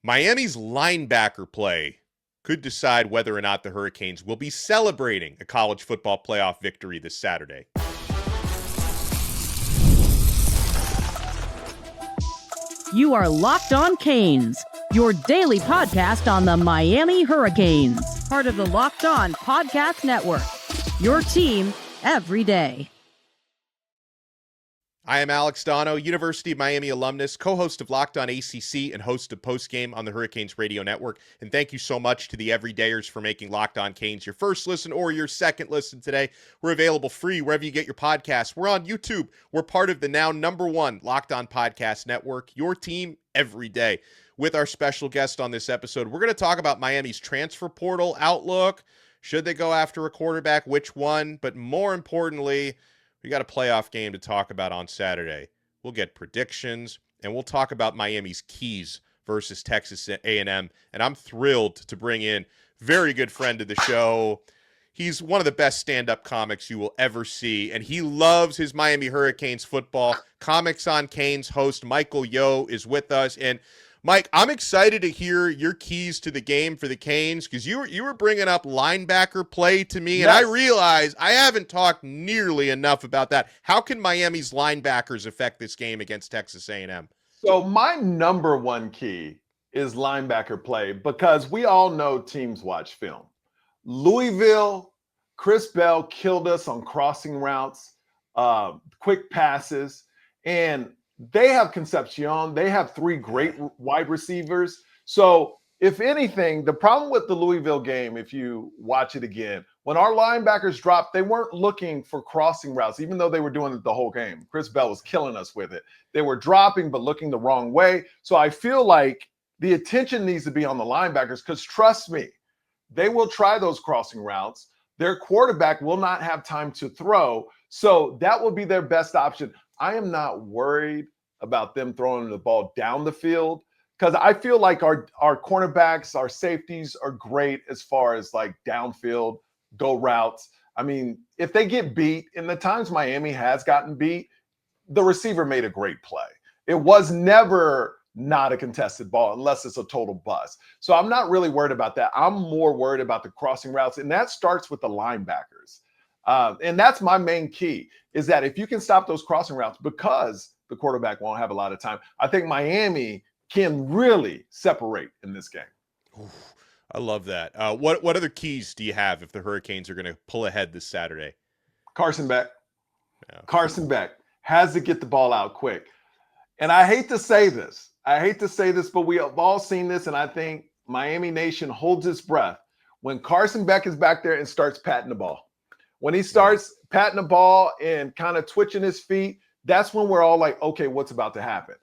Miami's linebacker play could decide whether or not the Hurricanes will be celebrating a college football playoff victory this Saturday. You are Locked On Canes, your daily podcast on the Miami Hurricanes, part of the Locked On Podcast Network, your team every day. I am Alex Donno, University of Miami alumnus, co-host of Locked On ACC and host of Postgame on the Hurricanes Radio Network. And thank you so much to the everydayers for making Locked On Canes your first listen or your second listen today. We're available free wherever you get your podcasts. We're on YouTube. We're part of the now #1 Locked On Podcast Network, your team every day. With our special guest on this episode, we're going to talk about Miami's transfer portal outlook. Should they go after a quarterback? Which one? But more importantly, we got a playoff game to talk about on Saturday. We'll get predictions, and we'll talk about Miami's keys versus Texas A&M. And I'm thrilled to bring in very good friend of the show. He's one of the best stand-up comics you will ever see, and he loves his Miami Hurricanes football. Comics on Canes host Michael Yo is with us. And Mike, I'm excited to hear your keys to the game for the Canes because you were bringing up linebacker play to me, and Yes. I realize I haven't talked nearly enough about that. How can Miami's linebackers affect this game against Texas A&M? So my number one key is linebacker play because we all know teams watch film. Louisville, Chris Bell killed us on crossing routes, quick passes, and they have Concepcion. They have 3 great wide receivers. So if anything, the problem with the Louisville game, if you watch it again, when our linebackers dropped, they weren't looking for crossing routes, even though they were doing it the whole game. Chris Bell was killing us with it. They were dropping, but looking the wrong way. So I feel like the attention needs to be on the linebackers because trust me, they will try those crossing routes. Their quarterback will not have time to throw. So that will be their best option. I am not worried about them throwing the ball down the field because I feel like our cornerbacks, our safeties are great as far as like downfield, go routes. I mean, if they get beat, in the times Miami has gotten beat, the receiver made a great play. It was never not a contested ball unless it's a total bust. So I'm not really worried about that. I'm more worried about the crossing routes, and that starts with the linebackers. And that's my main key is that if you can stop those crossing routes because the quarterback won't have a lot of time, I think Miami can really separate in this game. Ooh, I love that. What other keys do you have if the Hurricanes are going to pull ahead this Saturday? Carson Beck. Yeah. Carson Beck has to get the ball out quick. And I hate to say this, but we have all seen this, and I think Miami Nation holds its breath when Carson Beck is back there and starts patting the ball. When he starts patting the ball and kind of twitching his feet, that's when we're all like, okay, what's about to happen?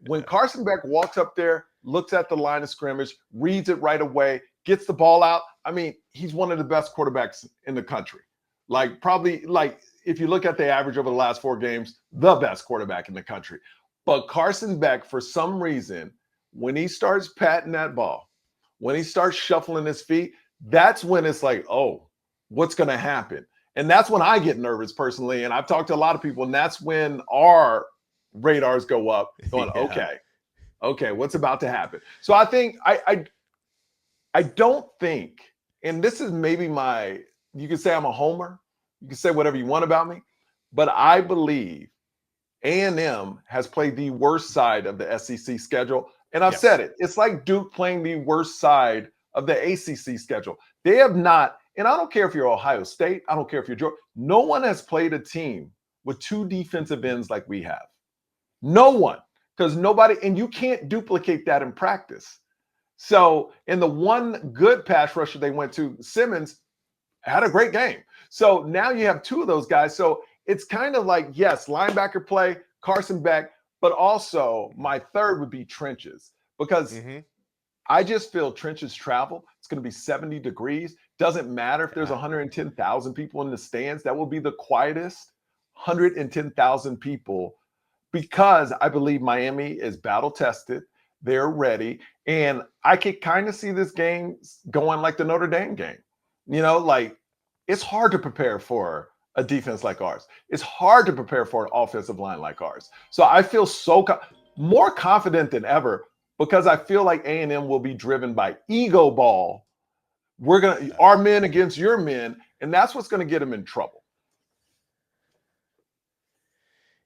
When Carson Beck walks up there, looks at the line of scrimmage, reads it right away, gets the ball out, I mean, he's one of the best quarterbacks in the country. Like probably like if you look at the average over the last 4 games, the best quarterback in the country. But Carson Beck, for some reason, when he starts patting that ball, when he starts shuffling his feet, that's when it's like, oh, what's going to happen? And that's when I get nervous personally. And I've talked to a lot of people, and that's when our radars go up going, okay, what's about to happen? So I think I don't think, and this is maybe you could say I'm a homer. You can say whatever you want about me, but I believe A&M has played the worst side of the SEC schedule. And I've said it. It's like Duke playing the worst side of the ACC schedule. They have not, and I don't care if you're Ohio State, I don't care if you're Georgia, no one has played a team with 2 defensive ends like we have. No one, because nobody, and you can't duplicate that in practice. So in the one good pass rusher they went to, Simmons had a great game. So now you have 2 of those guys. So it's kind of like, yes, linebacker play, Carson Beck, but also my third would be trenches because I just feel trenches travel. It's going to be 70 degrees. Doesn't matter if there's 110,000 people in the stands. That will be the quietest 110,000 people because I believe Miami is battle tested. They're ready. And I could kind of see this game going like the Notre Dame game. You know, like it's hard to prepare for a defense like ours. It's hard to prepare for an offensive line like ours. So I feel more confident than ever. because I feel like A&M will be driven by ego ball. Our men against your men, and that's what's going to get them in trouble.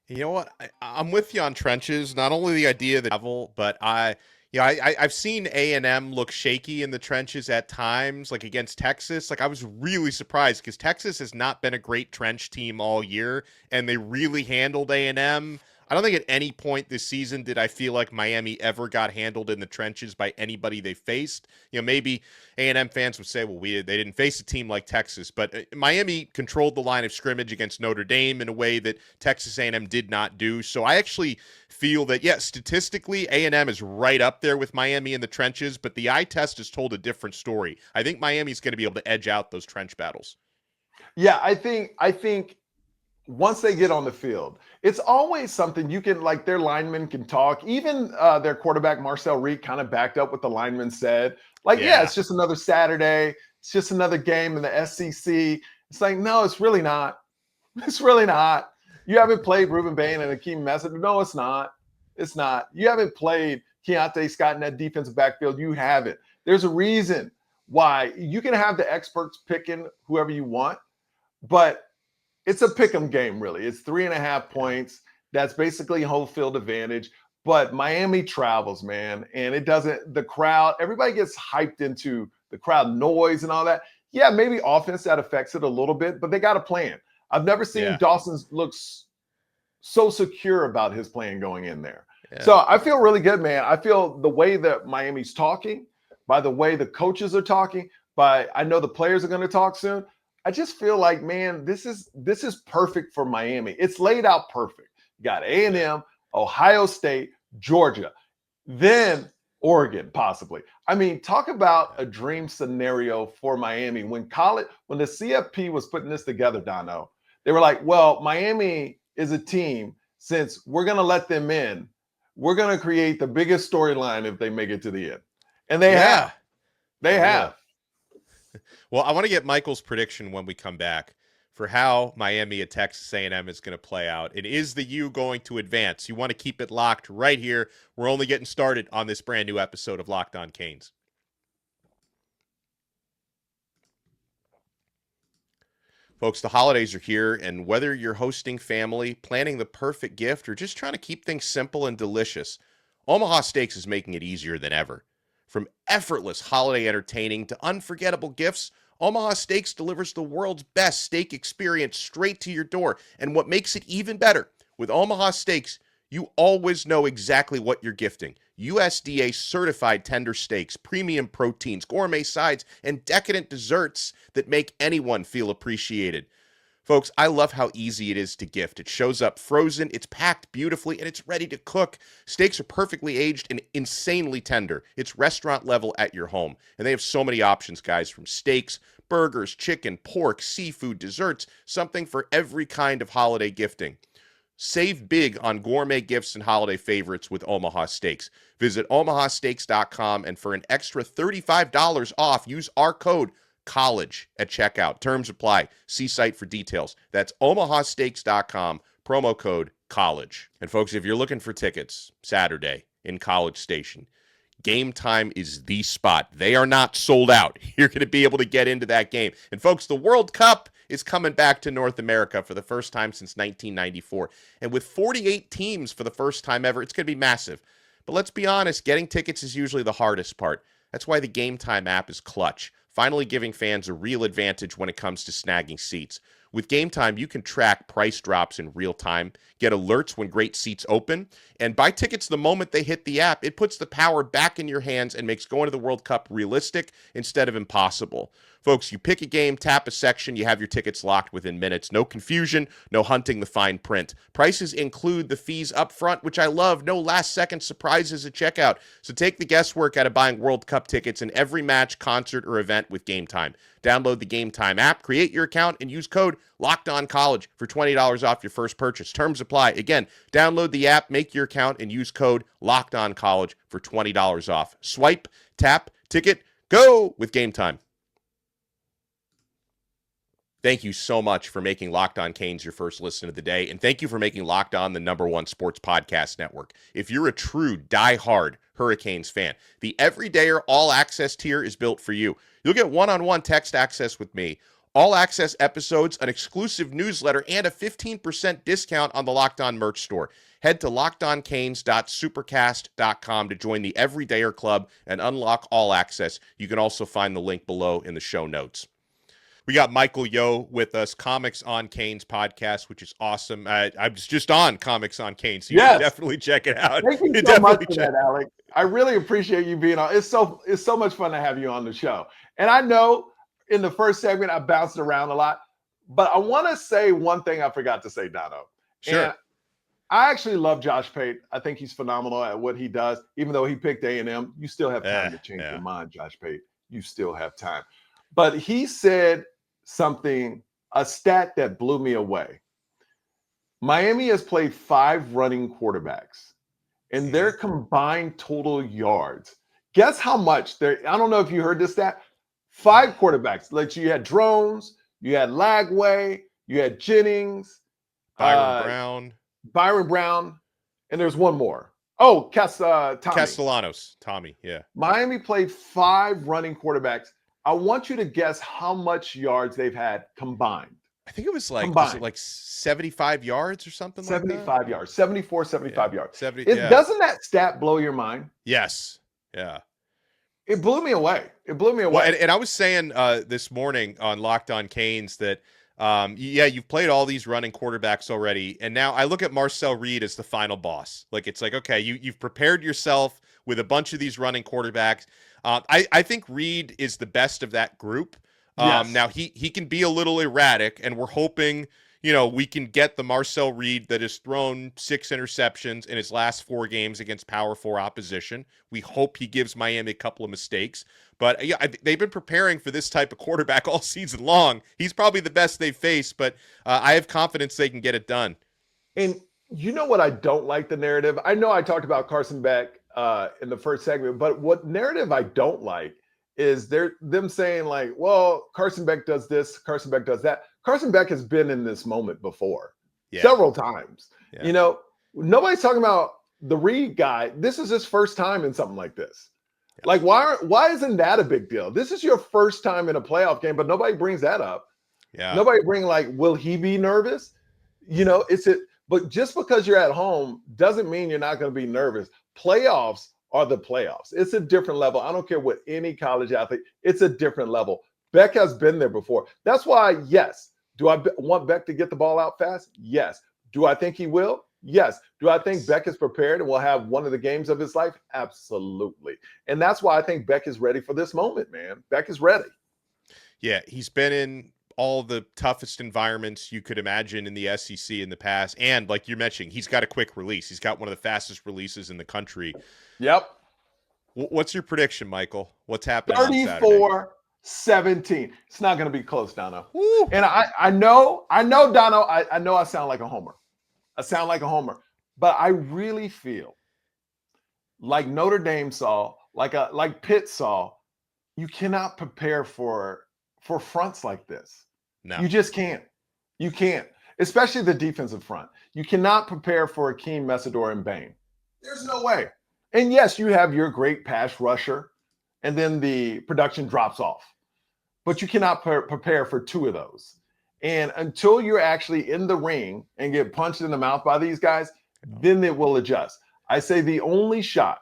You know what? I'm with you on trenches. Not only the idea of the travel, but I've seen A&M look shaky in the trenches at times, like against Texas. Like I was really surprised because Texas has not been a great trench team all year, and they really handled A&M. I don't think at any point this season did I feel like Miami ever got handled in the trenches by anybody they faced. Maybe A&M fans would say, well, they didn't face a team like Texas, but Miami controlled the line of scrimmage against Notre Dame in a way that Texas A&M did not do. So I actually feel that, statistically, A&M is right up there with Miami in the trenches, but the eye test has told a different story. I think Miami's going to be able to edge out those trench battles. Yeah, I think once they get on the field, it's always something you can, like, their linemen can talk. Even their quarterback, Marcel Reed, kind of backed up what the lineman said. Like, it's just another Saturday. It's just another game in the SEC. It's like, no, it's really not. It's really not. You haven't played Rueben Bain and Akheem Mesidor. No, it's not. It's not. You haven't played Keontae Scott in that defensive backfield. You haven't. There's a reason why. You can have the experts picking whoever you want, but it's a pick 'em game, really. It's 3.5 points. That's basically home field advantage. But Miami travels, man. And the crowd, everybody gets hyped into the crowd noise and all that. Yeah, maybe offense that affects it a little bit, but they got a plan. I've never seen Dawson look so secure about his plan going in there. Yeah. So I feel really good, man. I feel the way that Miami's talking, by the way the coaches are talking, I know the players are going to talk soon. I just feel like, man, this is perfect for Miami. It's laid out perfect. You got A&M, Ohio State, Georgia, then Oregon, possibly. I mean, talk about a dream scenario for Miami. When the CFP was putting this together, Donno, they were like, well, Miami is a team, since we're going to let them in, we're going to create the biggest storyline if they make it to the end. And they have. They have. Well, I want to get Michael's prediction when we come back for how Miami at Texas A&M is going to play out. And is the U going to advance? You want to keep it locked right here. We're only getting started on this brand new episode of Locked On Canes. Folks, the holidays are here, and whether you're hosting family, planning the perfect gift, or just trying to keep things simple and delicious, Omaha Steaks is making it easier than ever. From effortless holiday entertaining to unforgettable gifts, Omaha Steaks delivers the world's best steak experience straight to your door. And what makes it even better, with Omaha Steaks, you always know exactly what you're gifting. USDA certified tender steaks, premium proteins, gourmet sides, and decadent desserts that make anyone feel appreciated. Folks, I love how easy it is to gift. It shows up frozen, it's packed beautifully, and it's ready to cook. Steaks are perfectly aged and insanely tender. It's restaurant level at your home. And they have so many options, guys, from steaks, burgers, chicken, pork, seafood, desserts, something for every kind of holiday gifting. Save big on gourmet gifts and holiday favorites with Omaha Steaks. Visit omahasteaks.com, and for an extra $35 off, use our code COLLEGE at checkout. Terms apply. See site for details. That's omahasteaks.com, promo code COLLEGE. And folks, if you're looking for tickets Saturday in College Station, Game Time is the spot. They are not sold out. You're going to be able to get into that game. And folks, the World Cup is coming back to North America for the first time since 1994. And with 48 teams for the first time ever, it's going to be massive. But let's be honest, getting tickets is usually the hardest part. That's why the Game Time app is clutch, finally giving fans a real advantage when it comes to snagging seats. With Game Time, you can track price drops in real time, get alerts when great seats open, and buy tickets the moment they hit the app. It puts the power back in your hands and makes going to the World Cup realistic instead of impossible. Folks, you pick a game, tap a section, you have your tickets locked within minutes. No confusion, no hunting the fine print. Prices include the fees up front, which I love. No last-second surprises at checkout. So take the guesswork out of buying World Cup tickets in every match, concert, or event with Game Time. Download the Game Time app, create your account, and use code LOCKEDONCollege for $20 off your first purchase. Terms apply. Again, download the app, make your account, and use code LOCKEDONCollege for $20 off. Swipe, tap, ticket, go with Game Time. Thank you so much for making Locked On Canes your first listen of the day, and thank you for making Locked On the #1 sports podcast network. If you're a true die-hard Hurricanes fan. The Everydayer All Access tier is built for you. You'll get one-on-one text access with me, all access episodes, an exclusive newsletter, and a 15% discount on the Locked On merch store. Head to lockedoncanes.supercast.com to join the Everydayer Club and unlock all access. You can also find the link below in the show notes. We got Michael Yo with us, Comics on Canes podcast, which is awesome. I was just on Comics on Canes, so you can definitely check it out. Thank you so much for that, Alex. I really appreciate you being on. It's so much fun to have you on the show. And I know in the first segment I bounced around a lot, but I want to say one thing I forgot to say, Donno. Sure. And I actually love Josh Pate. I think he's phenomenal at what he does. Even though he picked A&M, you still have time to change your mind, Josh Pate. You still have time. But he said something, a stat that blew me away. Miami has played 5 running quarterbacks, and their combined total yards. Guess how much? I don't know if you heard this stat. 5 quarterbacks. Like you had Drones, you had Lagway, you had Jennings, Byron Brown, and there's one more. Oh, Tommy. Castellanos, Tommy, yeah. Miami played 5 running quarterbacks. I want you to guess how much yards they've had combined. I think it was like 75 yards or something 75 yards, 74, 75 yards. Doesn't that stat blow your mind? Yes. Yeah. It blew me away. Well, and I was saying this morning on Locked On Canes that, you've played all these running quarterbacks already. And now I look at Marcel Reed as the final boss. Like, it's like, okay, you've prepared yourself with a bunch of these running quarterbacks. I think Reed is the best of that group. Yes. Now, he can be a little erratic, and we're hoping, we can get the Marcel Reed that has thrown 6 interceptions in his last 4 games against Power 4 opposition. We hope he gives Miami a couple of mistakes. But yeah, they've been preparing for this type of quarterback all season long. He's probably the best they've faced, but I have confidence they can get it done. And you know what I don't like the narrative? I know I talked about Carson Beck in the first segment, but what narrative I don't like is them saying like, well, Carson Beck does this, Carson Beck does that. Carson Beck has been in this moment before several times. Yeah. Nobody's talking about the Reed guy. This is his first time in something like this. Yeah. Like, why isn't that a big deal? This is your first time in a playoff game, but nobody brings that up. Yeah. Nobody bring like, will he be nervous? But just because you're at home doesn't mean you're not going to be nervous. Playoffs are the playoffs. It's a different level. I don't care what any college athlete, it's a different level. Beck has been there before. That's why, yes. Do I want Beck to get the ball out fast? Yes. Do I think he will? Yes. Do I think Beck is prepared and will have one of the games of his life? Absolutely. And that's why I think Beck is ready for this moment, man. Beck is ready. Yeah, he's been in all the toughest environments you could imagine in the SEC in the past. And like you're mentioning, he's got a quick release. He's got one of the fastest releases in the country. Yep. What's your prediction, Michael? What's happening on Saturday? 34-17. It's not going to be close, Donno. Woo. And I know, Donno, I know I sound like a homer. But I really feel like Notre Dame saw, like Pitt saw, you cannot prepare for fronts like this. No. You just can't. You can't, especially the defensive front. You cannot prepare for Akheem, Mesidor, and Bain. There's no way. And yes, you have your great pass rusher, and then the production drops off. But you cannot prepare for 2 of those. And until you're actually in the ring and get punched in the mouth by these guys, then it will adjust. I say the only shot,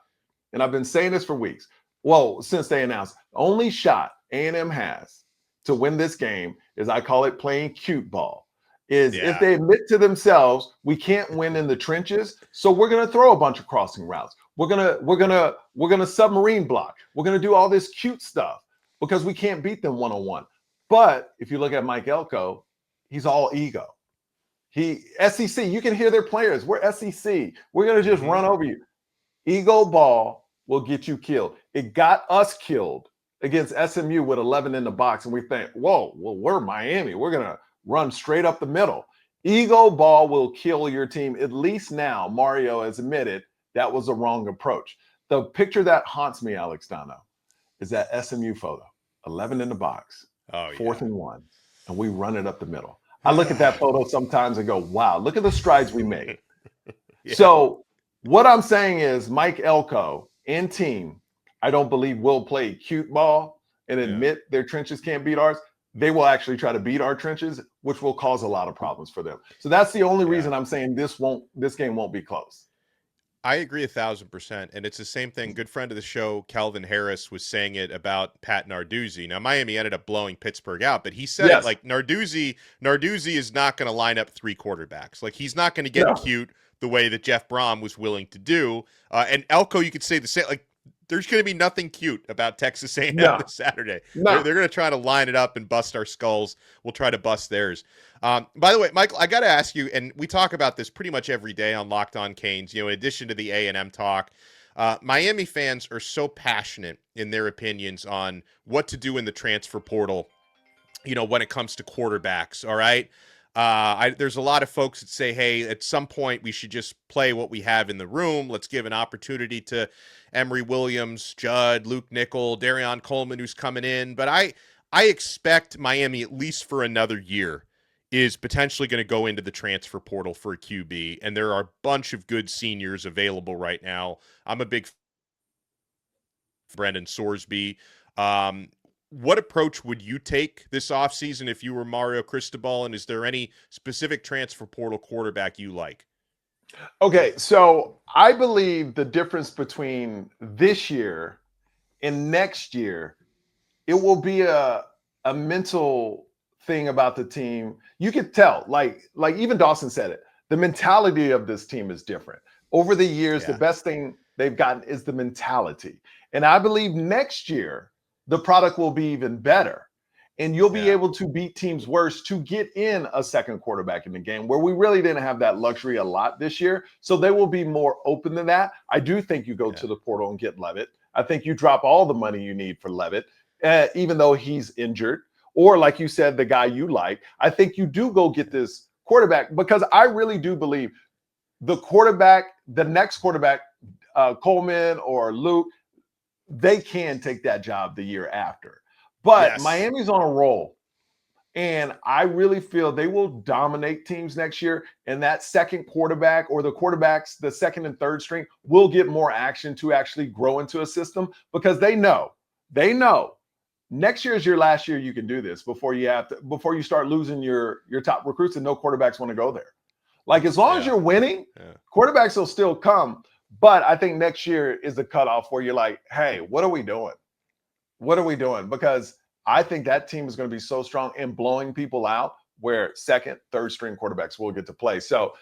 and I've been saying this for weeks, well, since they announced, the only shot A&M has to win this game is, I call it playing cute ball, if they admit to themselves, we can't win in the trenches, so we're going to throw a bunch of crossing routes. We're gonna submarine block. We're gonna do all this cute stuff because we can't beat them one-on-one. But if you look at Mike Elko, he's all ego. SEC, you can hear their players. We're SEC. We're gonna just run over you. Ego ball will get you killed. It got us killed against SMU with 11 in the box, and we think, whoa, well, we're Miami. We're gonna run straight up the middle. Ego ball will kill your team. At least now, Mario has admitted that was a wrong approach. The picture that haunts me, Alex Donno, is that SMU photo, 11 in the box, 4th and 1, and we run it up the middle. I look at that photo sometimes and go, wow, look at the strides we made. So what I'm saying is Mike Elko and team, I don't believe will play cute ball and admit their trenches can't beat ours. They will actually try to beat our trenches, which will cause a lot of problems for them. So that's the only reason I'm saying this game won't be close. I agree 1,000%. And it's the same thing. Good friend of the show, Calvin Harris, was saying it about Pat Narduzzi. Now, Miami ended up blowing Pittsburgh out, but he said it like Narduzzi is not going to line up 3 quarterbacks. Like, he's not going to get cute the way that Jeff Brom was willing to do. And Elko, you could say the same. Like, there's going to be nothing cute about Texas A&M this Saturday. They're going to try to line it up and bust our skulls. We'll try to bust theirs. By the way, Michael, I got to ask you, and we talk about this pretty much every day on Locked On Canes, in addition to the A&M talk, Miami fans are so passionate in their opinions on what to do in the transfer portal, when it comes to quarterbacks, all right? There's a lot of folks that say, hey, at some point we should just play what we have in the room. Let's give an opportunity to Emory Williams, Judd, Luke Nickel, Darion Coleman, who's coming in. But I expect Miami, at least for another year, is potentially going to go into the transfer portal for a QB. And there are a bunch of good seniors available right now. I'm a big Brendan Sorsby. What approach would you take this offseason if you were Mario Cristobal? And is there any specific transfer portal quarterback you like? Okay, so I believe the difference between this year and next year, it will be a mental thing about the team. You could tell, like even Dawson said it, the mentality of this team is different. Over the years, the best thing they've gotten is the mentality. And I believe next year, the product will be even better. And you'll be able to beat teams worse to get in a second quarterback in the game, where we really didn't have that luxury a lot this year. So they will be more open to that. I do think you go to the portal and get Levitt. I think you drop all the money you need for Levitt, even though he's injured. Or like you said, the guy you like. I think you do go get this quarterback, because I really do believe the next quarterback, Coleman or Luke, they can take that job the year after. But Miami's on a roll, and I really feel they will dominate teams next year. And that second quarterback, or the quarterbacks, the second and third string, will get more action to actually grow into a system, because they know next year is your last year you can do this before you start losing your top recruits, and no quarterbacks want to go there. Like, as long as you're winning, quarterbacks will still come. But I think next year is the cutoff where you're like, hey, what are we doing? What are we doing? Because I think that team is going to be so strong and blowing people out, where second, third string quarterbacks will get to play. So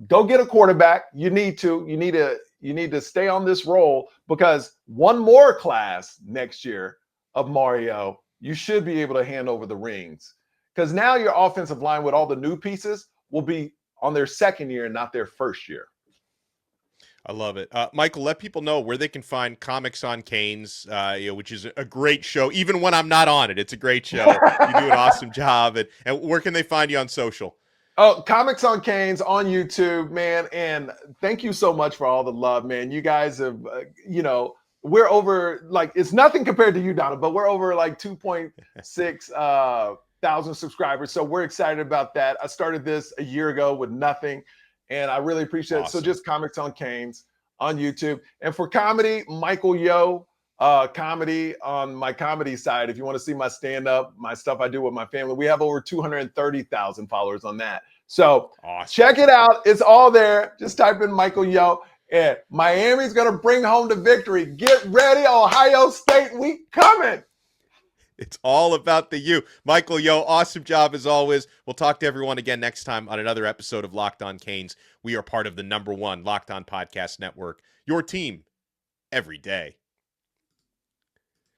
go get a quarterback. You need to stay on this roll, because one more class next year of Mario, you should be able to hand over the rings, because now your offensive line with all the new pieces will be on their second year and not their first year. I love it. Michael, let people know where they can find Comics on Canes, which is a great show. Even when I'm not on it, it's a great show. You do an awesome job. And where can they find you on social? Oh, Comics on Canes on YouTube, man. And thank you so much for all the love, man. You guys have, we're over, like, it's nothing compared to you, Donno, but we're over like 2.6 thousand subscribers. So we're excited about that. I started this a year ago with nothing, and I really appreciate it. So just Comics on Canes on YouTube. And for comedy, Michael Yo, comedy on my comedy side. If you want to see my stand-up, my stuff I do with my family, we have over 230,000 followers on that. So check it out. It's all there. Just type in Michael Yo. And Miami's going to bring home the victory. Get ready, Ohio State. We coming. It's all about the U. Michael Yo, awesome job as always. We'll talk to everyone again next time on another episode of Locked On Canes. We are part of the #1 Locked On Podcast Network. Your team every day.